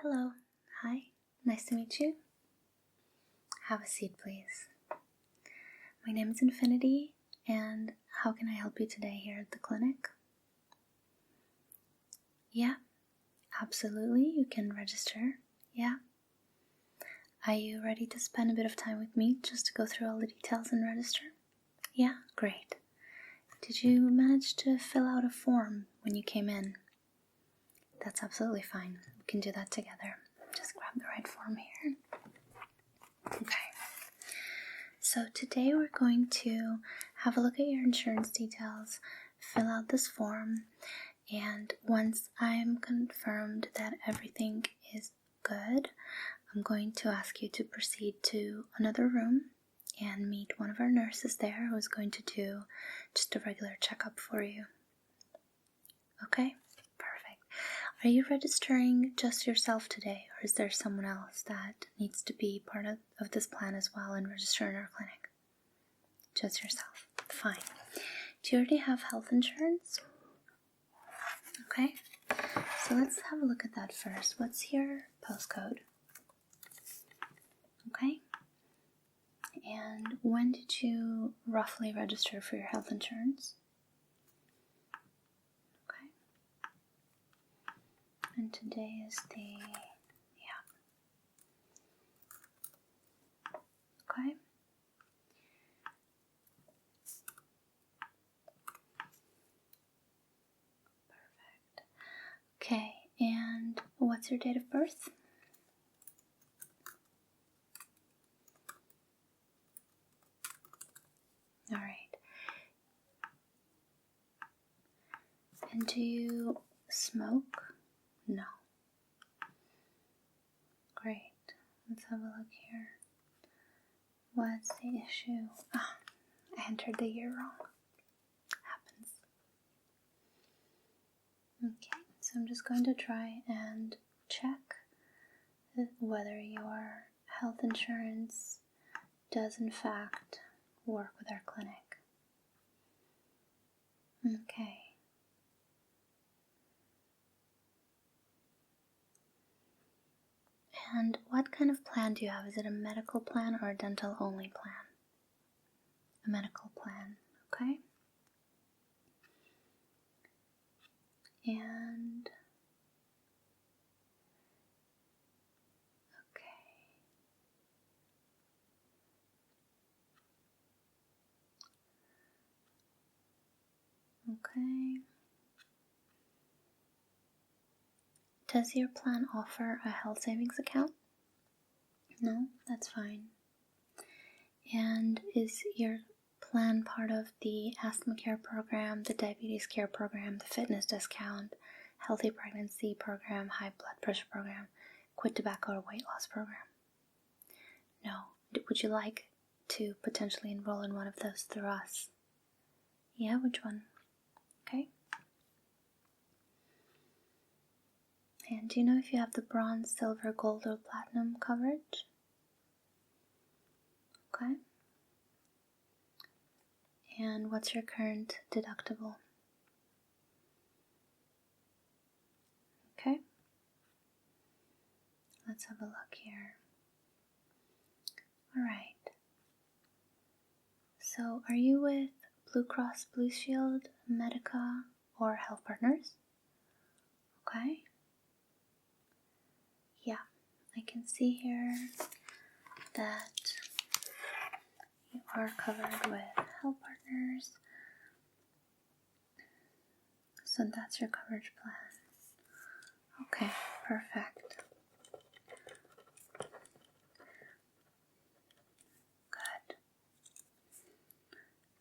Hello. Hi. Nice to meet you. Have a seat, please. My name is Infinity, and how can I help you today here at the clinic? Yeah, absolutely. You can register. Yeah. Are you ready to spend a bit of time with me just to go through all the details and register? Yeah, great. Did you manage to fill out a form when you came in? That's absolutely fine. We can do that together. Just grab the right form here. Okay. So today we're going to have a look at your insurance details, fill out this form, and once I'm confirmed that everything is good, I'm going to ask you to proceed to another room and meet one of our nurses there who is going to do just a regular checkup for you. Okay? Perfect. Are you registering just yourself today, or is there someone else that needs to be part of this plan as well and register in our clinic? Just yourself. Fine. Do you already have health insurance? Okay. So let's have a look at that first. What's your postcode? Okay. And when did you roughly register for your health insurance? Okay. And today is Okay. Perfect. Okay, and what's your date of birth? All right. And do you smoke? No. Great. Let's have a look here. What's the issue? Ah, I entered the year wrong. Happens. Okay, so I'm just going to try and check whether your health insurance does in fact work with our clinic. Okay. And what kind of plan do you have? Is it a medical plan or a dental only plan? A medical plan, okay? And okay. Does your plan offer a health savings account? No, that's fine. And is your plan part of the asthma care program, the diabetes care program, the fitness discount, healthy pregnancy program, high blood pressure program, quit tobacco or weight loss program? No. Would you like to potentially enroll in one of those through us? Yeah, which one? Okay. And do you know if you have the bronze, silver, gold, or platinum coverage? Okay. And what's your current deductible? Okay. Let's have a look here. Alright. So, are you with Blue Cross Blue Shield, Medica, or Health Partners? Okay. Yeah, I can see here that you are covered with Health Partners. So that's your coverage plan. Okay, perfect. Good.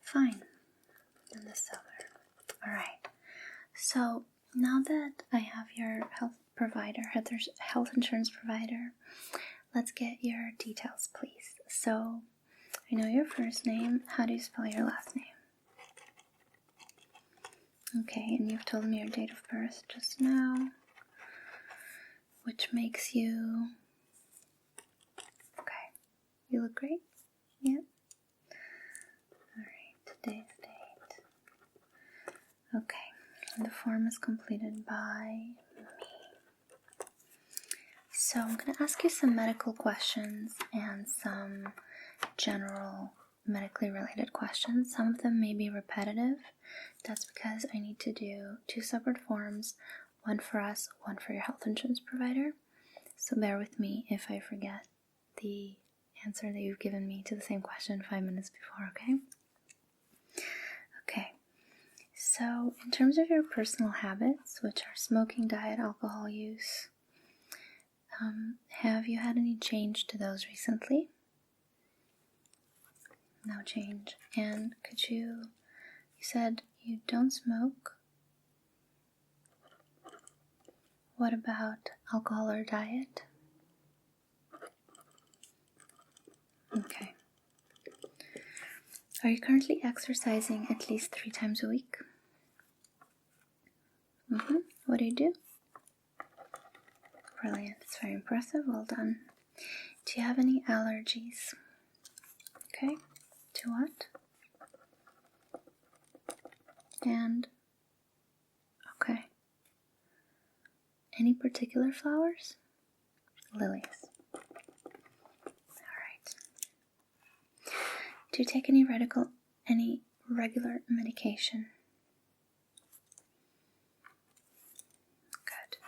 Fine. And the silver. Alright. So now that I have your health insurance provider, let's get your details, please. So I know your first name. How do you spell your last name? Okay, and you've told me your date of birth just now, which makes you... Okay, you look great. Yeah. Alright, today's date. Okay, and the form is completed by me. So I'm going to ask you some medical questions and some general medically related questions. Some of them may be repetitive. That's because I need to do 2 separate forms, one for us, one for your health insurance provider. So bear with me if I forget the answer that you've given me to the same question 5 minutes before, okay? Okay, so in terms of your personal habits, which are smoking, diet, alcohol use, have you had any change to those recently? No change. And you said you don't smoke. What about alcohol or diet? Okay. Are you currently exercising at least 3 times a week? What do you do? Brilliant. It's very impressive. Well done. Do you have any allergies? Okay. To what? And, okay. Any particular flowers? Lilies. Alright. Do you take any regular medication? Good.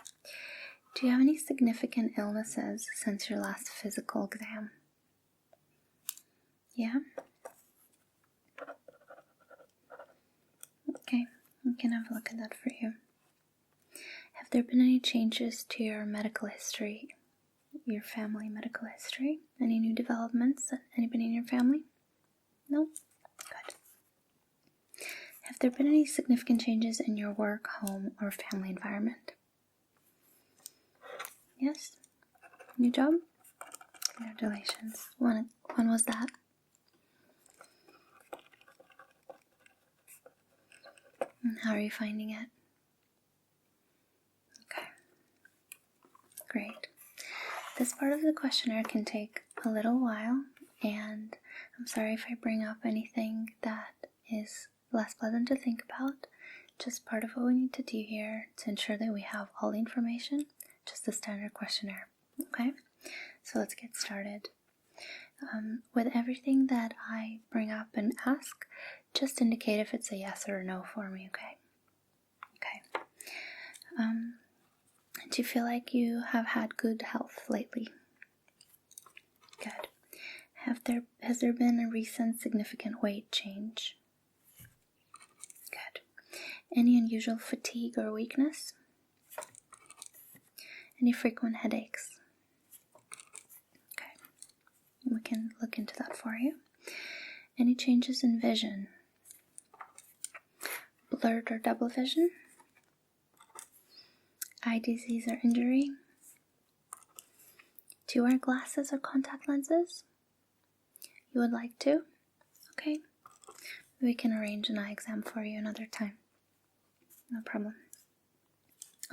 Do you have any significant illnesses since your last physical exam? Yeah? Okay, we can have a look at that for you. Have there been any changes to your medical history, your family medical history? Any new developments? Anybody in your family? No? Good. Have there been any significant changes in your work, home, or family environment? Yes? New job? Congratulations. When was that? And how are you finding it? Okay. Great. This part of the questionnaire can take a little while, and I'm sorry if I bring up anything that is less pleasant to think about. Just part of what we need to do here to ensure that we have all the information, just the standard questionnaire. Okay? So let's get started. With everything that I bring up and ask, just indicate if it's a yes or a no for me, okay? Okay. Do you feel like you have had good health lately? Good. Has there been a recent significant weight change? Good. Any unusual fatigue or weakness? Any frequent headaches? Okay. We can look into that for you. Any changes in vision? Blurred or double vision? Eye disease or injury? Do you wear glasses or contact lenses? You would like to? Okay. We can arrange an eye exam for you another time. No problem.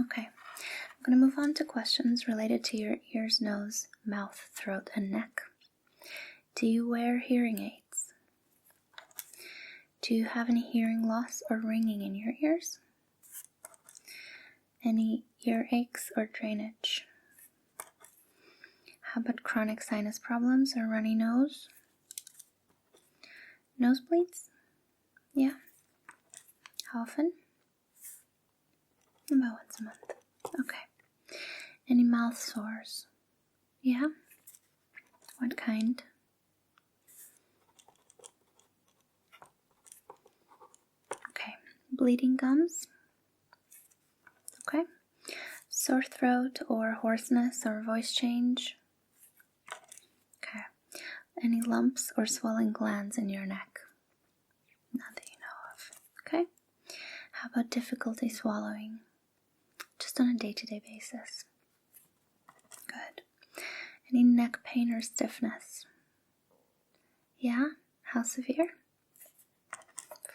Okay. I'm going to move on to questions related to your ears, nose, mouth, throat, and neck. Do you wear hearing aids? Do you have any hearing loss or ringing in your ears? Any earaches or drainage? How about chronic sinus problems or runny nose? Nosebleeds? Yeah. How often? About once a month. Okay. Any mouth sores? Yeah. What kind? Okay. Bleeding gums? Okay. Sore throat or hoarseness or voice change? Okay. Any lumps or swelling glands in your neck? Not that you know of. Okay. How about difficulty swallowing? Just on a day-to-day basis. Good. Any neck pain or stiffness? Yeah? How severe?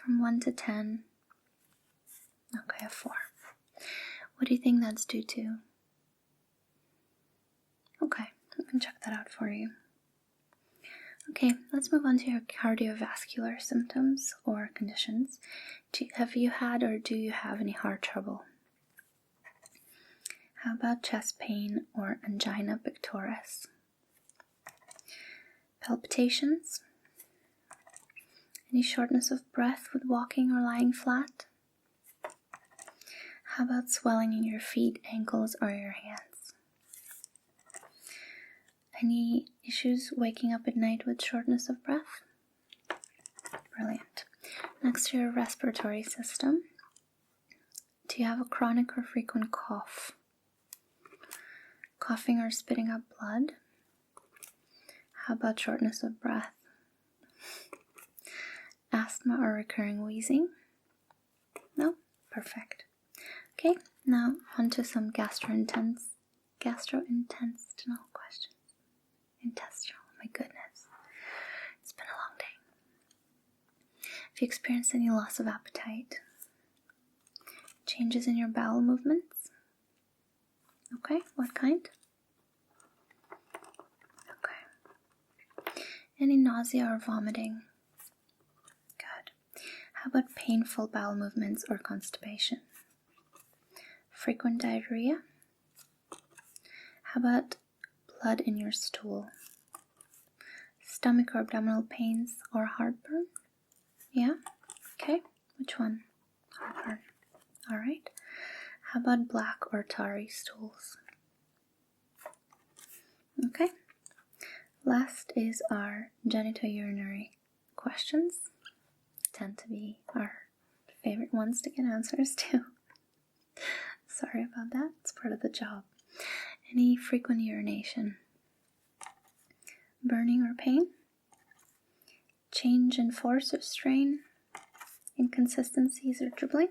From 1 to 10. Okay, a 4. What do you think that's due to? Okay, I can check that out for you. Okay, let's move on to your cardiovascular symptoms or conditions. Have you had or do you have any heart trouble? How about chest pain or angina pectoris? Palpitations? Any shortness of breath with walking or lying flat? How about swelling in your feet, ankles, or your hands? Any issues waking up at night with shortness of breath? Brilliant. Next to your respiratory system, do you have a chronic or frequent cough? Coughing or spitting up blood? How about shortness of breath? Asthma or recurring wheezing? No? Perfect. Okay, now on to some gastrointestinal questions. Intestinal, oh my goodness. It's been a long day. If you experience any loss of appetite, changes in your bowel movements? Okay, what kind? Okay. Any nausea or vomiting? Good. How about painful bowel movements or constipation? Frequent diarrhea? How about blood in your stool? Stomach or abdominal pains or heartburn? Yeah? Okay. Which one? Heartburn. Alright. How about black or tarry stools? Okay. Last is our genitourinary questions. Tend to be our favorite ones to get answers to. Sorry about that. It's part of the job. Any frequent urination? Burning or pain? Change in force or strain? Inconsistencies or dribbling?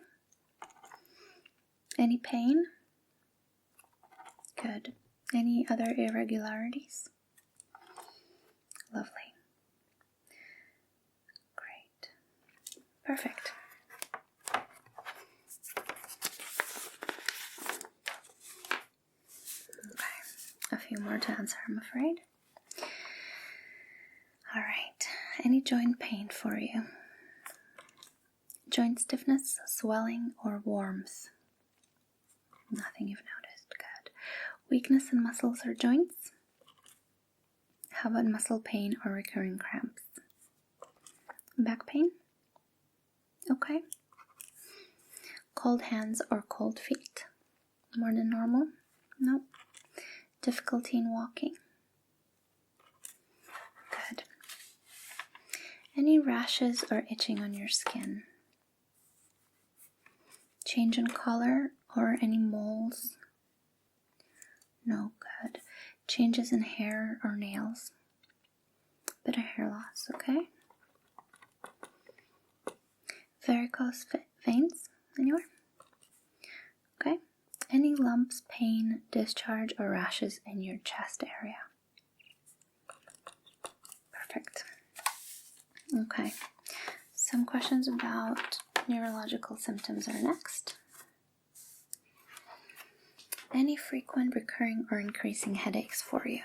Any pain? Good. Any other irregularities? Lovely. Great. Perfect. Okay. A few more to answer, I'm afraid. Alright. Any joint pain for you? Joint stiffness, swelling, or warmth? Nothing you've noticed. Good. Weakness in muscles or joints? How about muscle pain or recurring cramps? Back pain? Okay. Cold hands or cold feet? More than normal? No. Difficulty in walking? Good. Any rashes or itching on your skin? Change in color or any moles? No. Good. Changes in hair or nails? Bit of hair loss, okay? Varicose veins anywhere? Okay. Any lumps, pain, discharge, or rashes in your chest area? Perfect. Okay. Some questions about neurological symptoms are next. Any frequent, recurring, or increasing headaches for you?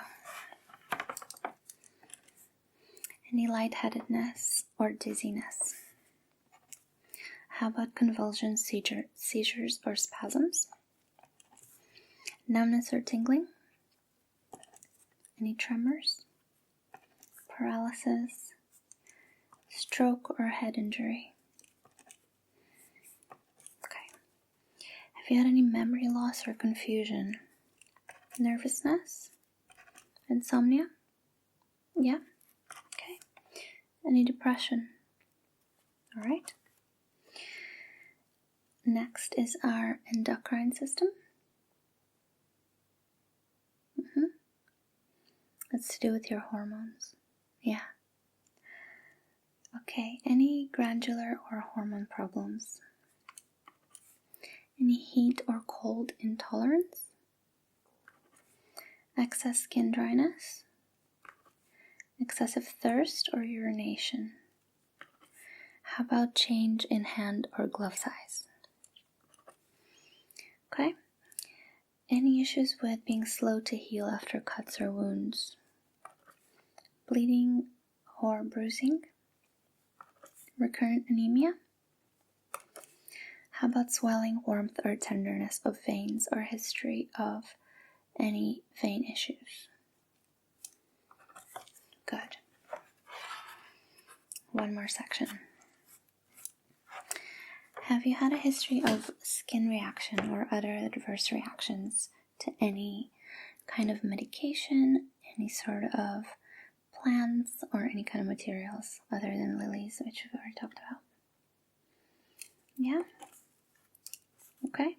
Any lightheadedness or dizziness? How about convulsions, seizures, or spasms? Numbness or tingling? Any tremors? Paralysis? Stroke or head injury? Okay. Have you had any memory loss or confusion? Nervousness? Insomnia? Yeah? Okay. Any depression? Alright. Next is our endocrine system. It's to do with your hormones. Yeah. Okay, any glandular or hormone problems? Any heat or cold intolerance? Excess skin dryness? Excessive thirst or urination? How about change in hand or glove size? Okay. Any issues with being slow to heal after cuts or wounds? Bleeding or bruising? Recurrent anemia? How about swelling, warmth, or tenderness of veins, or history of any vein issues? Good. One more section. Have you had a history of skin reaction or other adverse reactions to any kind of medication, any sort of plants, or any kind of materials other than lilies, which we've already talked about? Yeah? Okay.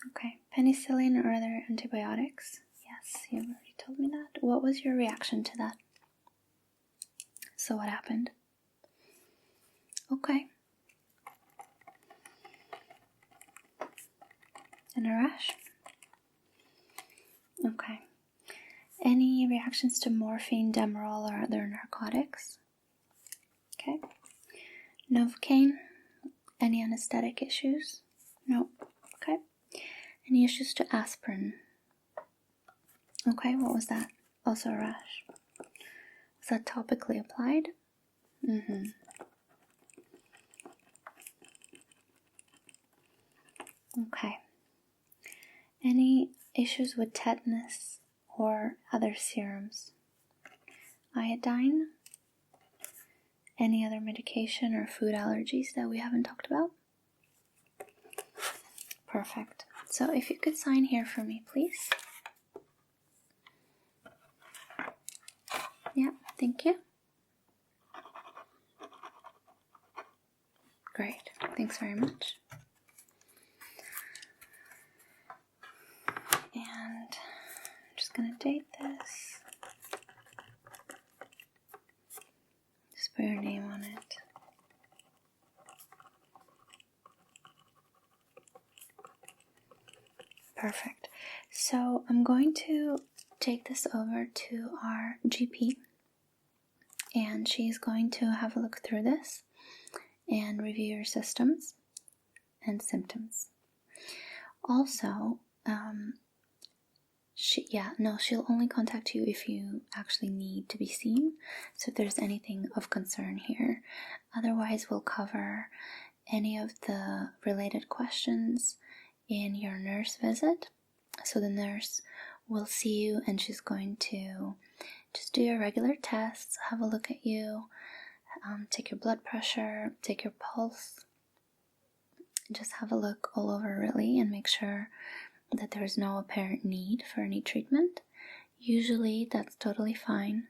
Okay. Penicillin or other antibiotics? Yes, you've already told me that. What was your reaction to that? So what happened? Okay. And a rash? Okay. Any reactions to morphine, Demerol, or other narcotics? Okay. Novocaine? Any anesthetic issues? No. Okay. Any issues to aspirin? Okay, what was that? Also a rash. Was that topically applied? Okay. Any issues with tetanus or other serums? Iodine? Any other medication or food allergies that we haven't talked about? Perfect. So if you could sign here for me, please. Yeah, thank you. Great. Thanks very much. And I'm just going to date this. Just put your name on it. Perfect. So I'm going to take this over to our GP, and she's going to have a look through this and review your systems and symptoms. Also, she'll only contact you if you actually need to be seen. So if there's anything of concern here, otherwise we'll cover any of the related questions in your nurse visit. So the nurse will see you, and she's going to just do your regular tests, have a look at you, take your blood pressure, take your pulse, just have a look all over really and make sure that there's no apparent need for any treatment. Usually that's totally fine,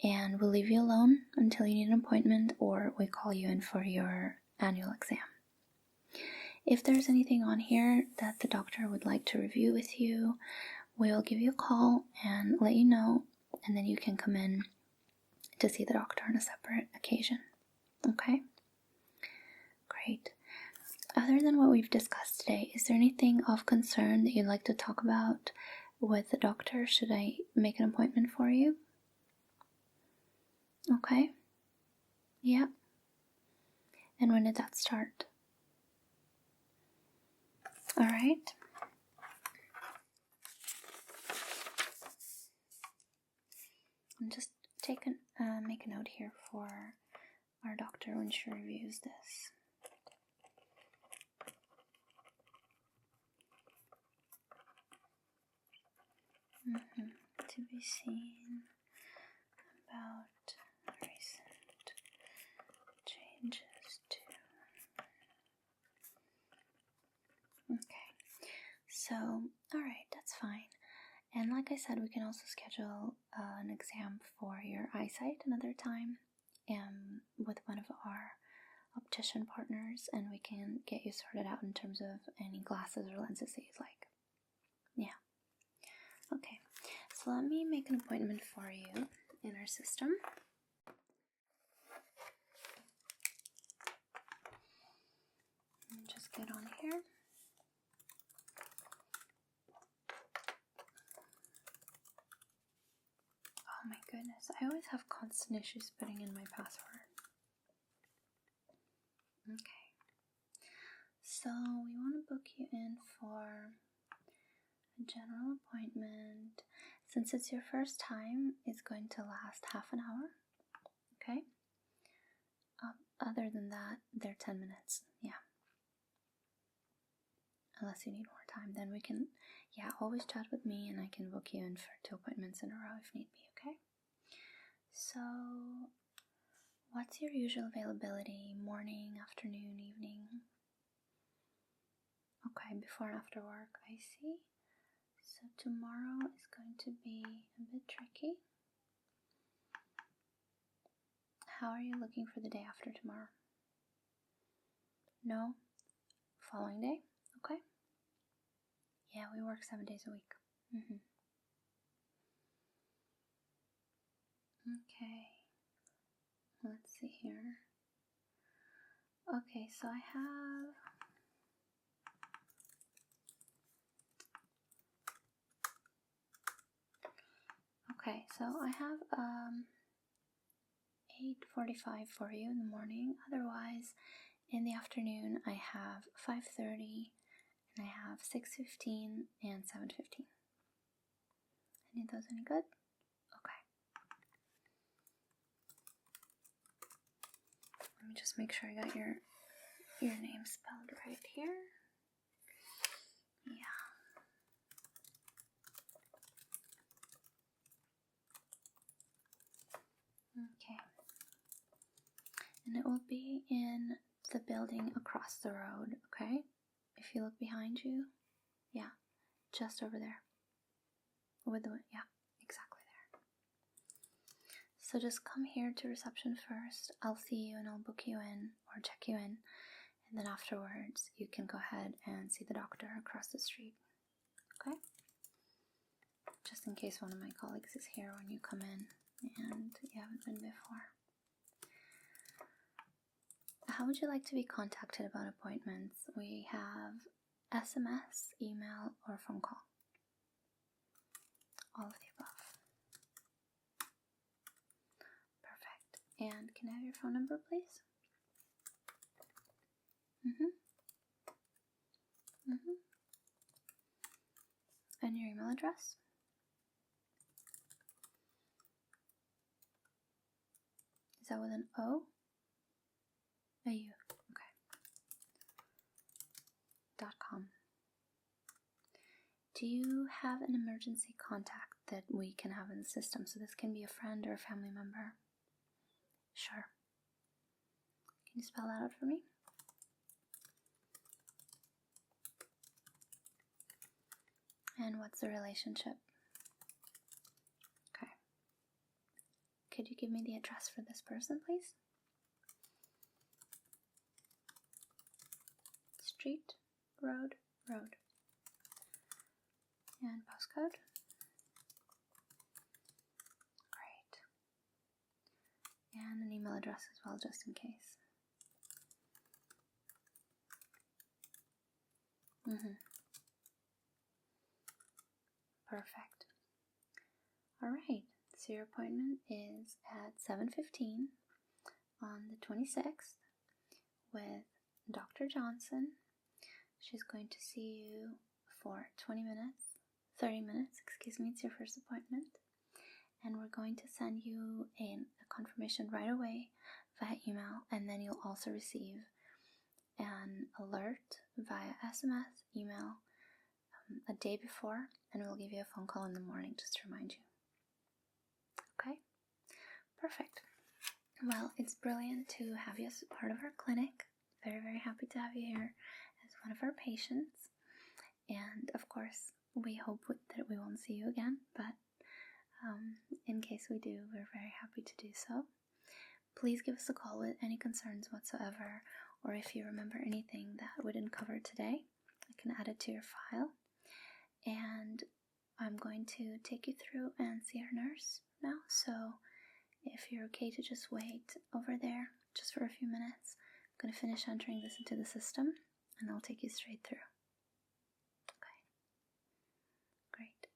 and we'll leave you alone until you need an appointment or we call you in for your annual exam. If there's anything on here that the doctor would like to review with you, we will give you a call and let you know, and then you can come in to see the doctor on a separate occasion. Okay? Great. Other than what we've discussed today, is there anything of concern that you'd like to talk about with the doctor? Should I make an appointment for you? Okay. Yeah. And when did that start? All right. And just make a note here for our doctor when she reviews this. To be seen about recent changes to. Okay, so alright, that's fine. And like I said, we can also schedule an exam for your eyesight another time with one of our optician partners, and we can get you sorted out in terms of any glasses or lenses that you'd like. Yeah. Okay, so let me make an appointment for you in our system. And just get on here. Oh my goodness, I always have constant issues putting in my password. Okay, so we want to book you in for a general appointment. Since it's your first time, it's going to last half an hour. Okay? other than that, they're 10 minutes. Yeah. Unless you need more time, then we can, always chat with me and I can book you in for 2 appointments in a row if need be, okay? So, what's your usual availability? Morning, afternoon, evening? Okay, before and after work, I see. So tomorrow is going to be a bit tricky. How are you looking for the day after tomorrow? No? Following day? Okay. Yeah, we work 7 days a week. Okay. Let's see here. Okay, so I have... Okay, so I have 8:45 for you in the morning. Otherwise, in the afternoon, I have 5:30, and I have 6:15 and 7:15. Any of those any good? Okay. Let me just make sure I got your name spelled right here. Yeah. Okay. And it will be in the building across the road, okay? If you look behind you, yeah, just over there. Yeah, exactly there. So just come here to reception first. I'll see you and I'll book you in or check you in. And then afterwards, you can go ahead and see the doctor across the street, okay? Just in case one of my colleagues is here when you come in and you haven't been before. How would you like to be contacted about appointments? We have SMS, email, or phone call. All of the above. Perfect. And can I have your phone number, please? And your email address? Is that with an O? A U. Okay. .com. Do you have an emergency contact that we can have in the system? So this can be a friend or a family member. Sure. Can you spell that out for me? And what's the relationship? Okay. Could you give me the address for this person, please? Street, road. And postcode? Great. And an email address as well, just in case. Perfect. Alright, so your appointment is at 7:15 on the 26th with Dr. Johnson. She's going to see you for 30 minutes, it's your first appointment. And we're going to send you a confirmation right away via email, and then you'll also receive an alert via SMS, email, a day before, and we'll give you a phone call in the morning just to remind you. Okay? Perfect. Well, it's brilliant to have you as part of our clinic. Very, very happy to have you here as one of our patients. And of course, we hope that we won't see you again, but in case we do, we're very happy to do so. Please give us a call with any concerns whatsoever, or if you remember anything that we didn't cover today, I can add it to your file. And I'm going to take you through and see our nurse now, so if you're okay to just wait over there just for a few minutes, I'm going to finish entering this into the system, and I'll take you straight through. Okay, great.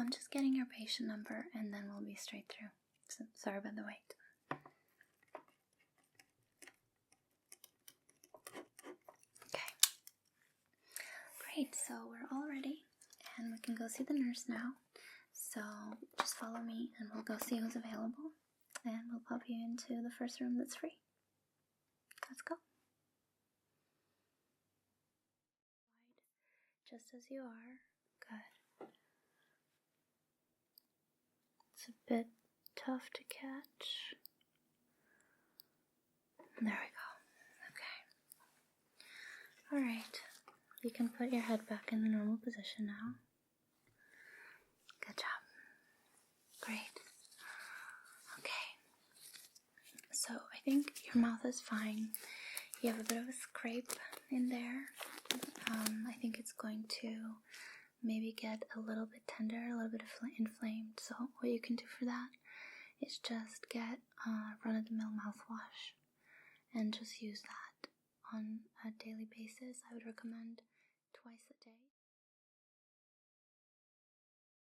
I'm just getting your patient number and then we'll be straight through. So, sorry about the wait. Okay. Great, so we're all ready and we can go see the nurse now. So just follow me and we'll go see who's available and we'll pop you into the first room that's free. Let's go. Just as you are. Good. It's a bit tough to catch. There we go. Okay. Alright. You can put your head back in the normal position now. Good job. Great. Okay. So I think your mouth is fine. You have a bit of a scrape in there. I think it's going to maybe get a little bit tender, a little bit inflamed. So what you can do for that is just get run-of-the-mill mouthwash and just use that on a daily basis. I would recommend twice a day.